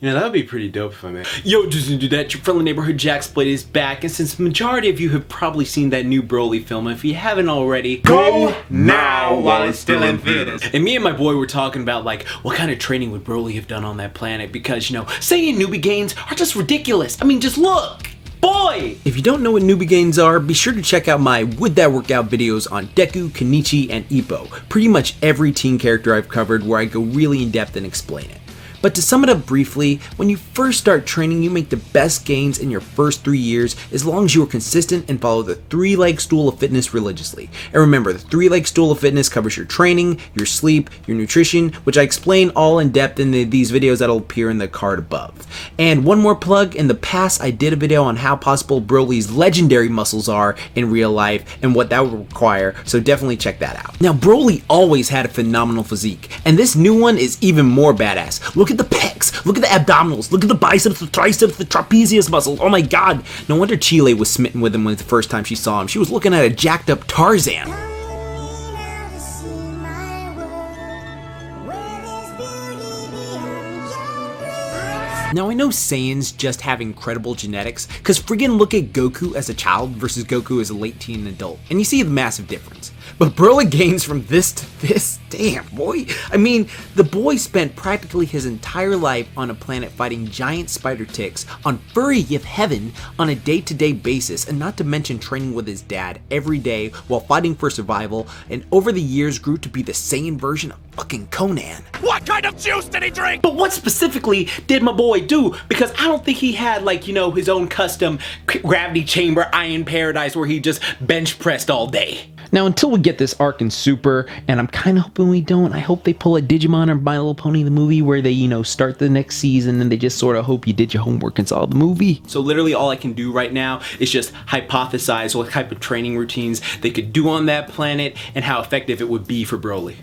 You know, that would be pretty dope if I may. Yo, just do that. Your friendly neighborhood JaxBlade is back, and since the majority of you have probably seen that new Broly film, if you haven't already, go now while it's still in theaters. And me and my boy were talking about, like, what kind of training would Broly have done on that planet? Because, you know, Saiyan newbie gains are just ridiculous. I mean, just look! Boy! If you don't know what newbie gains are, be sure to check out my Would That Work Out videos on Deku, Kenichi, and Ippo. Pretty much every teen character I've covered where I go really in depth and explain it. But to sum it up briefly, when you first start training, you make the best gains in your first 3 years as long as you are consistent and follow the 3-leg stool of fitness religiously. And remember, the 3-leg stool of fitness covers your training, your sleep, your nutrition, which I explain all in depth in these videos that'll appear in the card above. And one more plug, in the past I did a video on how possible Broly's legendary muscles are in real life and what that would require, so definitely check that out. Now, Broly always had a phenomenal physique, and this new one is even more badass. Look at the pecs, look at the abdominals, look at the biceps, the triceps, the trapezius muscles. Oh my god, no wonder Chile was smitten with him when the first time she saw him. She was looking at a jacked up Tarzan. Now I know Saiyans just have incredible genetics, cause friggin' look at Goku as a child versus Goku as a late teen adult, and you see the massive difference. But Broly gains from this to this, damn boy. I mean, the boy spent practically his entire life on a planet fighting giant spider ticks on furry of heaven on a day-to-day basis, and not to mention training with his dad every day while fighting for survival, and over the years grew to be the Saiyan version of fucking Conan. What kind of juice did he drink? But what specifically did my boy do? Because I don't think he had, like, you know, his own custom gravity chamber iron paradise where he just bench pressed all day. Now, until we get this arc in Super, and I'm kind of hoping we don't, I hope they pull a Digimon or My Little Pony the movie where they, you know, start the next season and they just sort of hope you did your homework and saw the movie. So literally all I can do right now is just hypothesize what type of training routines they could do on that planet and how effective it would be for Broly.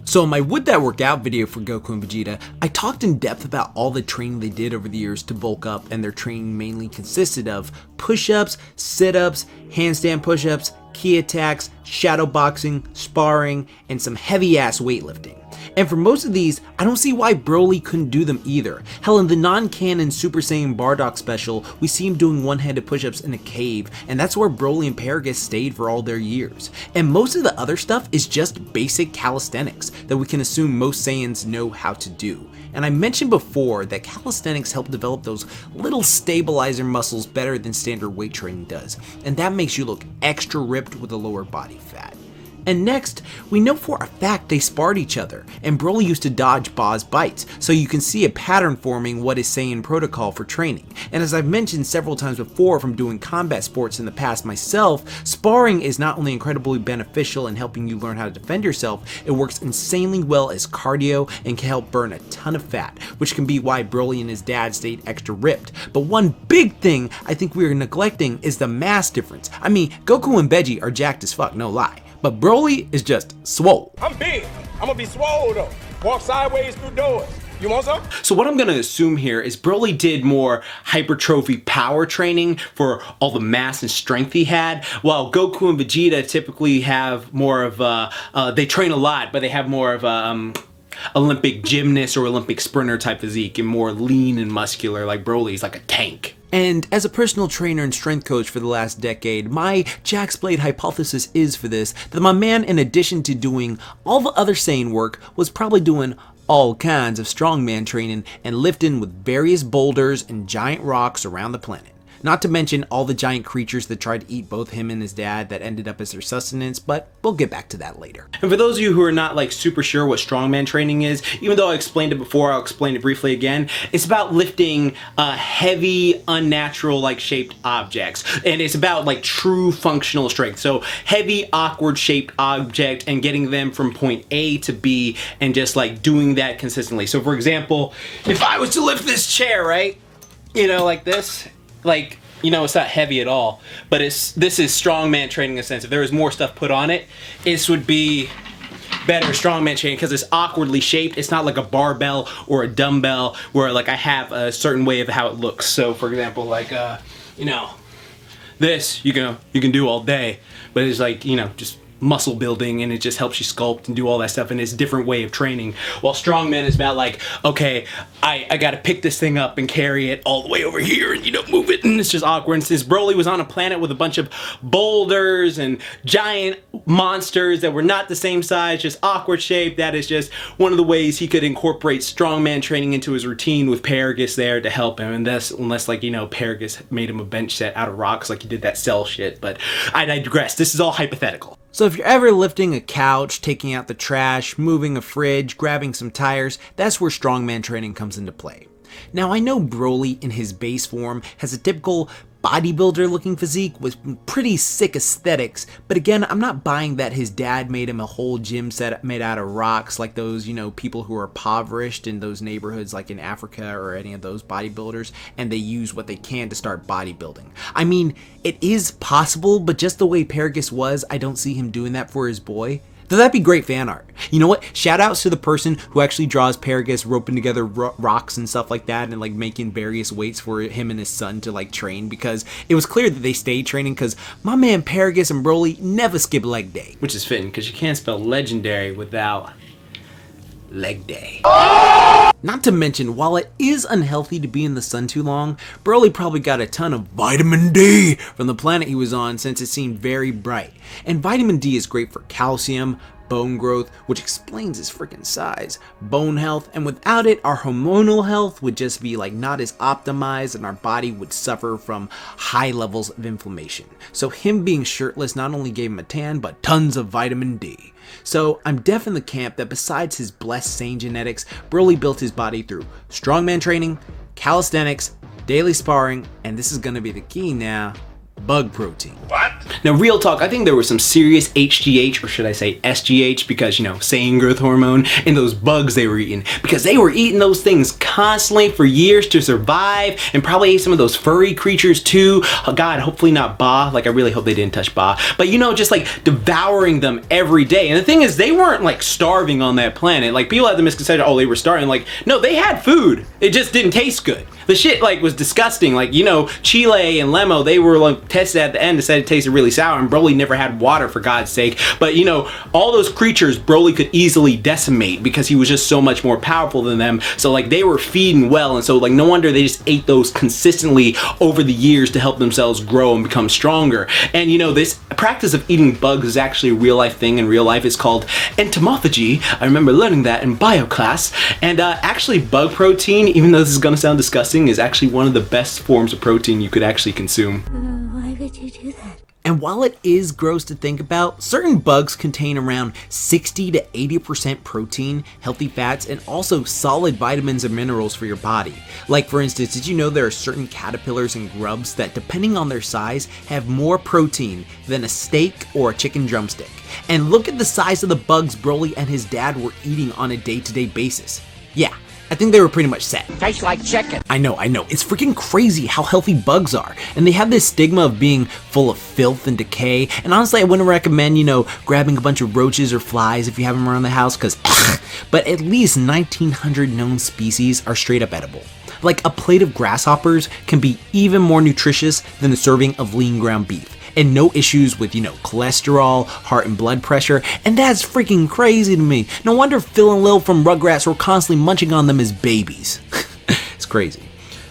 So in my Would That Work Out video for Goku and Vegeta, I talked in depth about all the training they did over the years to bulk up, and their training mainly consisted of push-ups, sit-ups, handstand push-ups, ki attacks, shadow boxing, sparring, and some heavy-ass weightlifting. And for most of these, I don't see why Broly couldn't do them either. Hell, in the non-canon Super Saiyan Bardock special, we see him doing one-handed push-ups in a cave, and that's where Broly and Paragus stayed for all their years. And most of the other stuff is just basic calisthenics that we can assume most Saiyans know how to do. And I mentioned before that calisthenics help develop those little stabilizer muscles better than standard weight training does, and that makes you look extra ripped with a lower body fat. And next, we know for a fact they sparred each other, and Broly used to dodge Ba's bites, so you can see a pattern forming what is Saiyan protocol for training. And as I've mentioned several times before from doing combat sports in the past myself, sparring is not only incredibly beneficial in helping you learn how to defend yourself, it works insanely well as cardio and can help burn a ton of fat, which can be why Broly and his dad stayed extra ripped. But one big thing I think we are neglecting is the mass difference. I mean, Goku and Veggie are jacked as fuck, no lie. But Broly is just swole. I'm big. I'm gonna be swole though. Walk sideways through doors. You want some? So what I'm gonna assume here is Broly did more hypertrophy power training for all the mass and strength he had, while Goku and Vegeta typically have more of they train a lot, but they have more of a Olympic gymnast or Olympic sprinter type physique and more lean and muscular, like Broly's like a tank. And as a personal trainer and strength coach for the last decade, my JaxBlade hypothesis is for this, that my man, in addition to doing all the other Saiyan work, was probably doing all kinds of strongman training and lifting with various boulders and giant rocks around the planet. Not to mention all the giant creatures that tried to eat both him and his dad that ended up as their sustenance, but we'll get back to that later. And for those of you who are not like super sure what strongman training is, even though I explained it before, I'll explain it briefly again. It's about lifting heavy, unnatural like shaped objects. And it's about like true functional strength. So heavy, awkward shaped object and getting them from point A to B and just like doing that consistently. So for example, if I was to lift this chair, right? You know, like this. Like, you know, it's not heavy at all, but this is strongman training in a sense. If there was more stuff put on it, this would be better strongman training because it's awkwardly shaped. It's not like a barbell or a dumbbell where like I have a certain way of how it looks. So for example, like, you know, this you can do all day, but it's like, you know, just muscle building, and it just helps you sculpt and do all that stuff, and it's a different way of training. While strongman is about like, okay, I gotta pick this thing up and carry it all the way over here and, you know, move it, and it's just awkward. And since Broly was on a planet with a bunch of boulders and giant monsters that were not the same size, just awkward shape, that is just one of the ways he could incorporate strongman training into his routine with Paragus there to help him. And that's, unless like, you know, Paragus made him a bench set out of rocks like he did that Cell shit. But I digress. This is all hypothetical. So if you're ever lifting a couch, taking out the trash, moving a fridge, grabbing some tires, that's where strongman training comes into play. Now I know Broly in his base form has a typical bodybuilder looking physique with pretty sick aesthetics, but again, I'm not buying that his dad made him a whole gym set made out of rocks like those, you know, people who are impoverished in those neighborhoods like in Africa or any of those bodybuilders, and they use what they can to start bodybuilding. I mean, it is possible, but just the way Paragus was, I don't see him doing that for his boy. Though that'd be great fan art. You know what? Shout outs to the person who actually draws Paragus roping together rocks and stuff like that, and like making various weights for him and his son to like train, because it was clear that they stayed training, because my man Paragus and Broly never skip leg day. Which is fitting, because you can't spell legendary without leg day. Not to mention, while it is unhealthy to be in the sun too long, Broly probably got a ton of vitamin D from the planet he was on, since it seemed very bright. And vitamin D is great for calcium, bone growth, which explains his freaking size, bone health, and without it, our hormonal health would just be like not as optimized, and our body would suffer from high levels of inflammation. So him being shirtless not only gave him a tan, but tons of vitamin D. So I'm def in the camp that besides his blessed sane genetics, Broly built his body through strongman training, calisthenics, daily sparring, and this is gonna be the key now, bug protein. What? Now, real talk, I think there was some serious HGH, or should I say SGH, because, you know, sane growth hormone, in those bugs they were eating. Because they were eating those things constantly for years to survive, and probably ate some of those furry creatures too. Oh God, hopefully not Ba. Like, I really hope they didn't touch Ba. But, you know, just like devouring them every day. And the thing is, they weren't like starving on that planet. Like, people had the misconception, oh, they were starving. Like, no, they had food. It just didn't taste good. The shit like was disgusting. Like, you know, Chile and Lemo, they were like tested at the end and said it tasted really sour, and Broly never had water, for God's sake. But, you know, all those creatures Broly could easily decimate because he was just so much more powerful than them. So like they were feeding well, and so like no wonder they just ate those consistently over the years to help themselves grow and become stronger. And you know, this practice of eating bugs is actually a real life thing in real life. It's called entomophagy. I remember learning that in bio class. And actually bug protein, even though this is gonna sound disgusting, is actually one of the best forms of protein you could actually consume. Why would you do that? And while it is gross to think about, certain bugs contain around 60 to 80% protein, healthy fats, and also solid vitamins and minerals for your body. Like, for instance, did you know there are certain caterpillars and grubs that, depending on their size, have more protein than a steak or a chicken drumstick? And look at the size of the bugs Broly and his dad were eating on a day-to-day basis. Yeah, I think they were pretty much set. Tastes like chicken. I know. It's freaking crazy how healthy bugs are. And they have this stigma of being full of filth and decay. And honestly, I wouldn't recommend, you know, grabbing a bunch of roaches or flies if you have them around the house, because but at least 1,900 known species are straight up edible. Like, a plate of grasshoppers can be even more nutritious than a serving of lean ground beef. And no issues with, you know, cholesterol, heart and blood pressure, and that's freaking crazy to me. No wonder Phil and Lil from Rugrats were constantly munching on them as babies. It's crazy.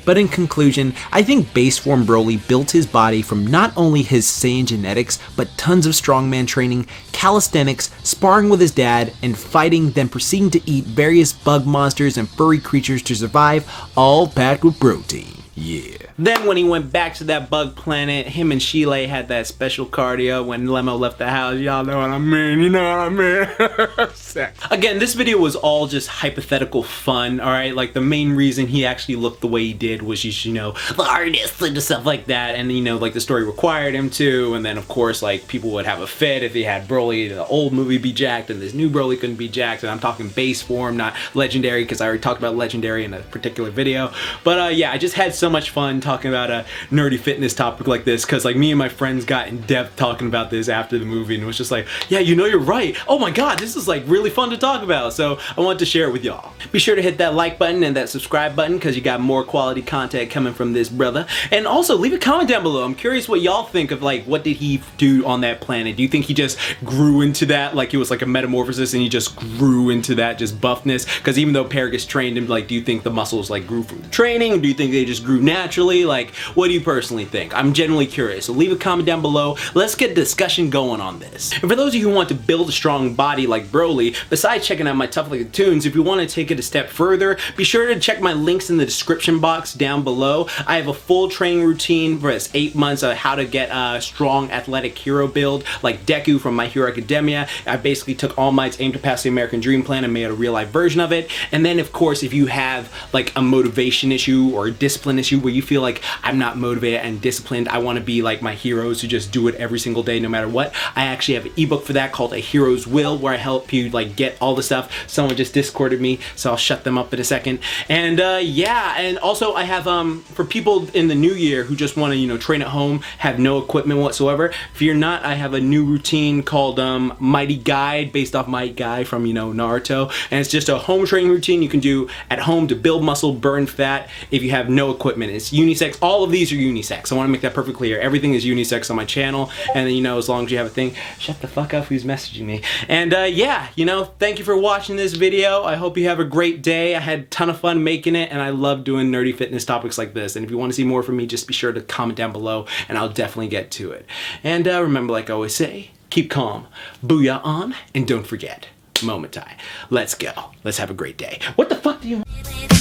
But in conclusion, I think base form Broly built his body from not only his Saiyan genetics, but tons of strongman training, calisthenics, sparring with his dad, and fighting, then proceeding to eat various bug monsters and furry creatures to survive, all packed with protein. Yeah. Then when he went back to that bug planet, him and Chile had that special cardio when Lemo left the house. Y'all know what I mean, you know what I mean? Again, this video was all just hypothetical fun, alright? Like, the main reason he actually looked the way he did was just, you know, the artist and stuff like that. And, you know, like, the story required him to. And then, of course, like, people would have a fit if he had Broly, the old movie, be jacked, and this new Broly couldn't be jacked. And I'm talking base form, not legendary, because I already talked about legendary in a particular video. But, yeah, I just had so much fun talking about a nerdy fitness topic like this, because like me and my friends got in depth talking about this after the movie, and it was just like, yeah, you know, you're right. Oh my god, this is like really fun to talk about. So I wanted to share it with y'all. Be sure to hit that like button and that subscribe button, because you got more quality content coming from this brother. And also leave a comment down below. I'm curious what y'all think of like, what did he do on that planet? Do you think he just grew into that, like it was like a metamorphosis and he just grew into that just buffness? Because even though Paragus trained him, like, do you think the muscles like grew from training, or do you think they just grew naturally? Like, what do you personally think? I'm genuinely curious. So leave a comment down below. Let's get a discussion going on this. And for those of you who want to build a strong body like Broly, besides checking out my Tough Like a Tunes, if you want to take it a step further, be sure to check my links in the description box down below. I have a full training routine for 8 months of how to get a strong athletic hero build like Deku from My Hero Academia. I basically took All Might's Aim to Pass the American Dream plan and made a real life version of it. And then of course, if you have like a motivation issue or a discipline issue where you feel like I'm not motivated and disciplined, I want to be like my heroes who just do it every single day no matter what, I actually have an ebook for that called A Hero's Will, where I help you like get all the stuff. Someone just discorded me, so I'll shut them up in a second. And yeah, and also I have for people in the new year who just want to, you know, train at home, have no equipment whatsoever, fear not, I have a new routine called Mighty Guide, based off Might Guy from, you know, Naruto. And it's just a home training routine you can do at home to build muscle, burn fat, if you have no equipment. It's unisex. All of these are unisex. I want to make that perfectly clear. Everything is unisex on my channel. And then, you know, as long as you have a thing, shut the fuck up who's messaging me. And yeah, you know, thank you for watching this video. I hope you have a great day. I had a ton of fun making it, and I love doing nerdy fitness topics like this. And if you want to see more from me, just be sure to comment down below and I'll definitely get to it. And remember, like I always say, keep calm, booyah on, and don't forget, moment time. Let's go. Let's have a great day. What the fuck do you want?